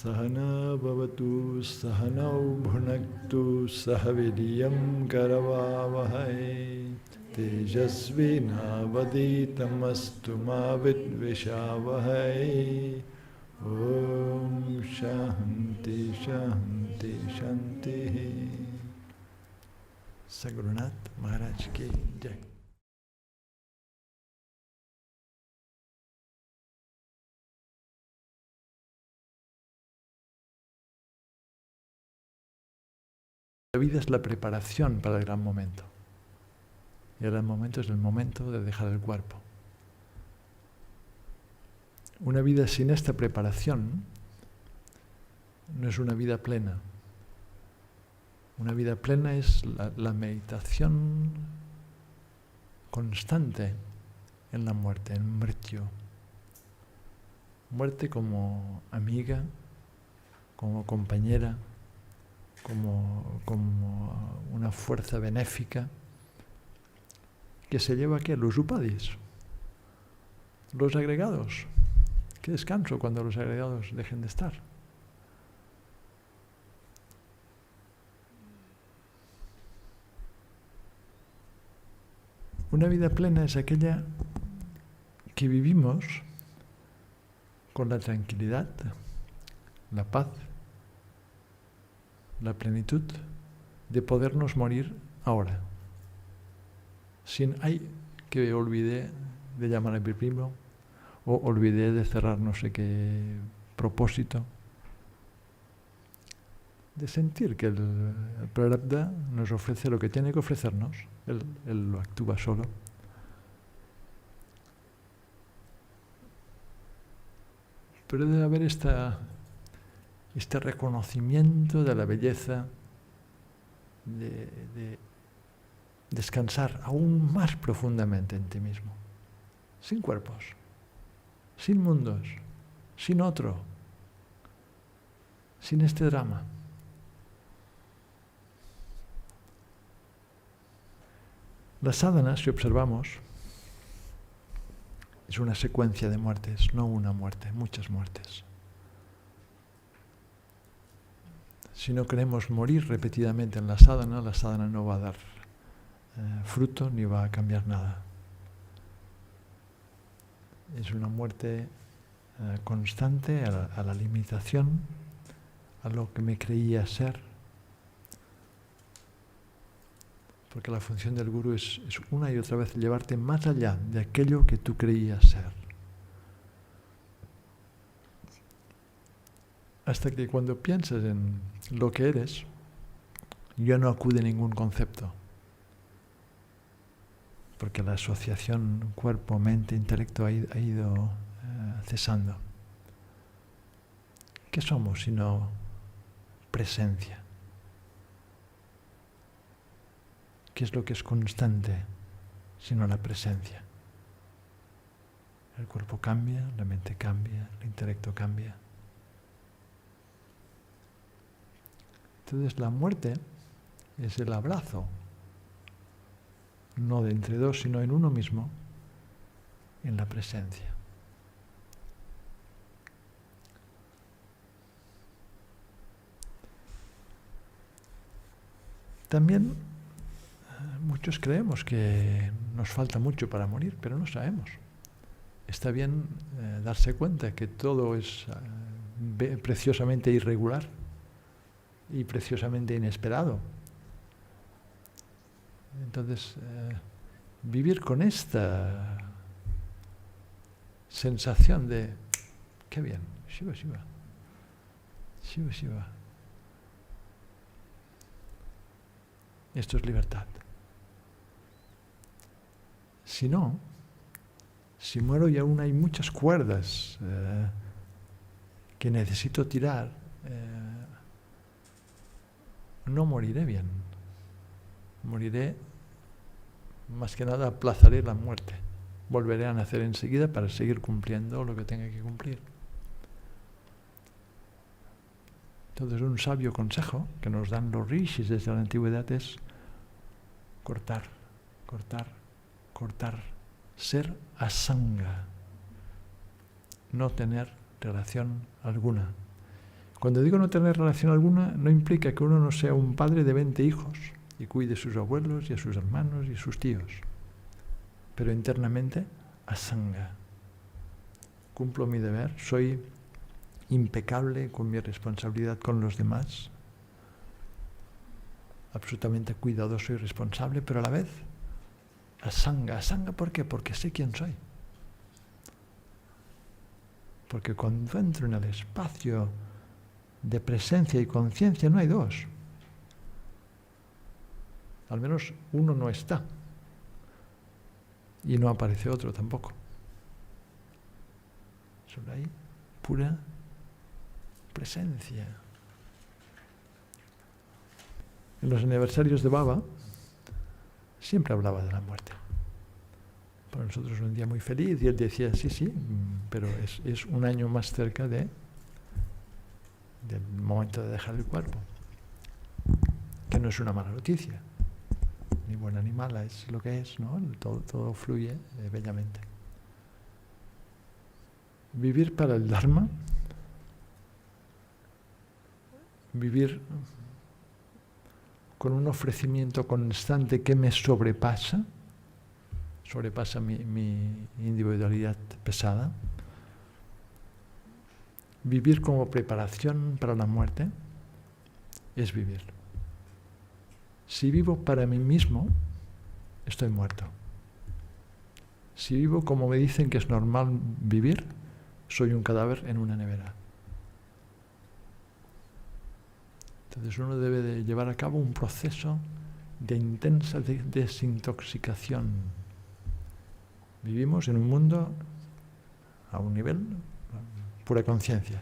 Sahana bhavatu sahanau bhunaktu sahaviryam karavavahai tejasvinavaditamastu ma vidvishavahai. Om Shanti Shanti Shanti. Sagurunath Maharaj ki Jai. La vida es la preparación para el gran momento. Y el gran momento es el momento de dejar el cuerpo. Una vida sin esta preparación no es una vida plena. Una vida plena es la meditación constante en la muerte, en mrityu. Muerte como amiga, como compañera, como una fuerza benéfica que se lleva ¿qué? Los upadis, los agregados. Qué descanso cuando los agregados dejen de estar. Una vida plena es aquella que vivimos con la tranquilidad, la paz, la plenitud de podernos morir ahora. Sin ay que olvidé de llamar a mi primo o olvidé de cerrar no sé qué propósito. De sentir que el Prarabdha nos ofrece lo que tiene que ofrecernos. Él lo actúa solo. Pero debe haber este reconocimiento de la belleza, de descansar aún más profundamente en ti mismo, sin cuerpos, sin mundos, sin otro, sin este drama. La sadhana, si observamos, es una secuencia de muertes, no una muerte, muchas muertes. Si no queremos morir repetidamente en la sadhana no va a dar fruto ni va a cambiar nada. Es una muerte constante a la limitación, a lo que me creía ser. Porque la función del gurú es una y otra vez llevarte más allá de aquello que tú creías ser. Hasta que cuando piensas en lo que eres, ya no acude ningún concepto. Porque la asociación cuerpo, mente, intelecto ha ido cesando. ¿Qué somos sino presencia? ¿Qué es lo que es constante sino la presencia? El cuerpo cambia, la mente cambia, el intelecto cambia. Entonces la muerte es el abrazo, no de entre dos, sino en uno mismo, en la presencia. También muchos creemos que nos falta mucho para morir, pero no sabemos. Está bien darse cuenta que todo es preciosamente irregular y preciosamente inesperado. Entonces, vivir con esta sensación de qué bien, Shiva, Shiva, Shiva, Shiva. Esto es libertad. Si no, si muero y aún hay muchas cuerdas que necesito tirar, no moriré bien. Moriré, más que nada aplazaré la muerte. Volveré a nacer enseguida para seguir cumpliendo lo que tenga que cumplir. Entonces, un sabio consejo que nos dan los rishis desde la antigüedad es cortar, cortar, cortar, ser asanga, no tener relación alguna Cuando digo no tener relación alguna, no implica que uno no sea un padre de 20 hijos y cuide a sus abuelos y a sus hermanos y a sus tíos. Pero internamente, asanga. Cumplo mi deber, soy impecable con mi responsabilidad con los demás, absolutamente cuidadoso y responsable, pero a la vez asanga. ¿Asanga por qué? Porque sé quién soy. Porque cuando entro en el espacio de presencia y conciencia no hay dos. Al menos uno no está. Y no aparece otro tampoco. Solo hay pura presencia. En los aniversarios de Baba siempre hablaba de la muerte. Para nosotros es un día muy feliz y él decía, sí, pero es un año más cerca del momento de dejar el cuerpo. Que no es una mala noticia, ni buena ni mala, es lo que es, ¿no? Todo fluye bellamente. Vivir para el Dharma, vivir con un ofrecimiento constante que me sobrepasa mi individualidad pesada, vivir como preparación para la muerte es vivir. Si vivo para mí mismo, estoy muerto. Si vivo como me dicen que es normal vivir, soy un cadáver en una nevera. Entonces uno debe de llevar a cabo un proceso de intensa desintoxicación. Vivimos en un mundo a un nivel, pura conciencia,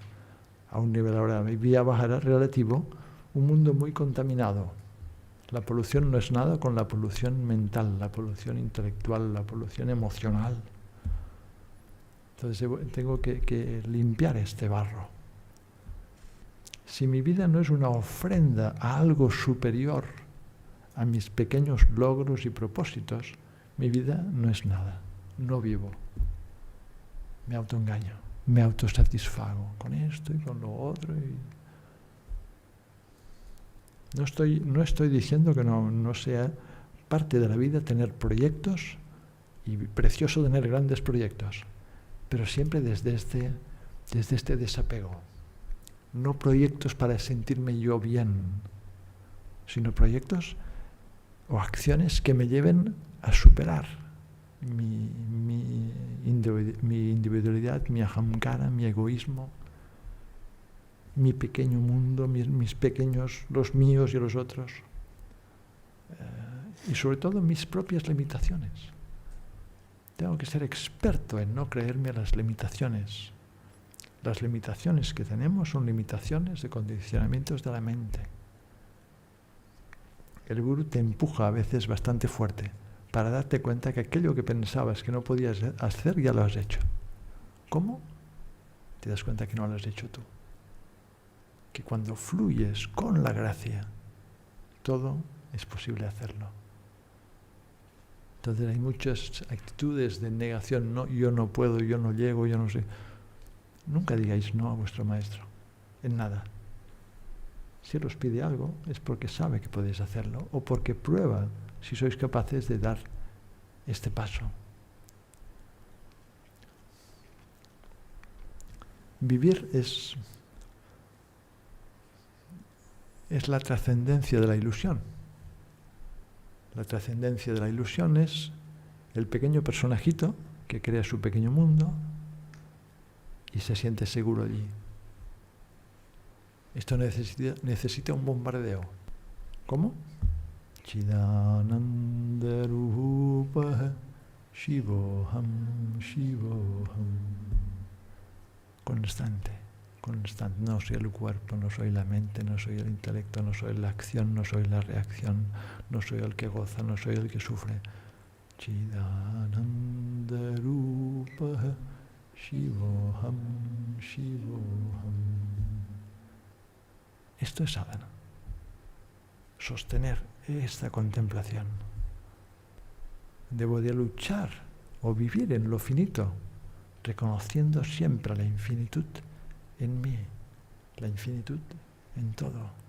a un nivel ahora vía baja relativo, un mundo muy contaminado. La polución no es nada con la polución mental, la polución intelectual, la polución emocional. Entonces tengo que limpiar este barro. Si mi vida no es una ofrenda a algo superior a mis pequeños logros y propósitos, mi vida no es nada. No vivo. Me autoengaño, me autosatisfago con esto y con lo otro. No estoy diciendo que no sea parte de la vida tener proyectos y precioso tener grandes proyectos, pero siempre desde este desapego. No proyectos para sentirme yo bien, sino proyectos o acciones que me lleven a superar mi individualidad, mi ahamkara, mi egoísmo, mi pequeño mundo, mis pequeños, los míos y los otros, y sobre todo mis propias limitaciones. Tengo que ser experto en no creerme a las limitaciones. Las limitaciones que tenemos son limitaciones de condicionamientos de la mente. El gurú te empuja a veces bastante fuerte para darte cuenta que aquello que pensabas que no podías hacer ya lo has hecho. ¿Cómo? Te das cuenta que no lo has hecho tú. Que cuando fluyes con la gracia, todo es posible hacerlo. Entonces hay muchas actitudes de negación, no, yo no puedo, yo no llego, yo no sé. Nunca digáis no a vuestro maestro, en nada. Si él os pide algo, es porque sabe que podéis hacerlo, o porque prueba si sois capaces de dar este paso. Vivir es la trascendencia de la ilusión. La trascendencia de la ilusión es el pequeño personajito que crea su pequeño mundo y se siente seguro allí. Esto necesita un bombardeo. ¿Cómo? Chidanandarupaha Shivoham Shivoham. Constante. No soy el cuerpo, no soy la mente, no soy el intelecto, no soy la acción, no soy la reacción, no soy el que goza, no soy el que sufre. Chidanandarupaha Shivoham Shivoham. Esto es sadhana. Sostener esta contemplación. Debo de luchar o vivir en lo finito, reconociendo siempre la infinitud en mí, la infinitud en todo.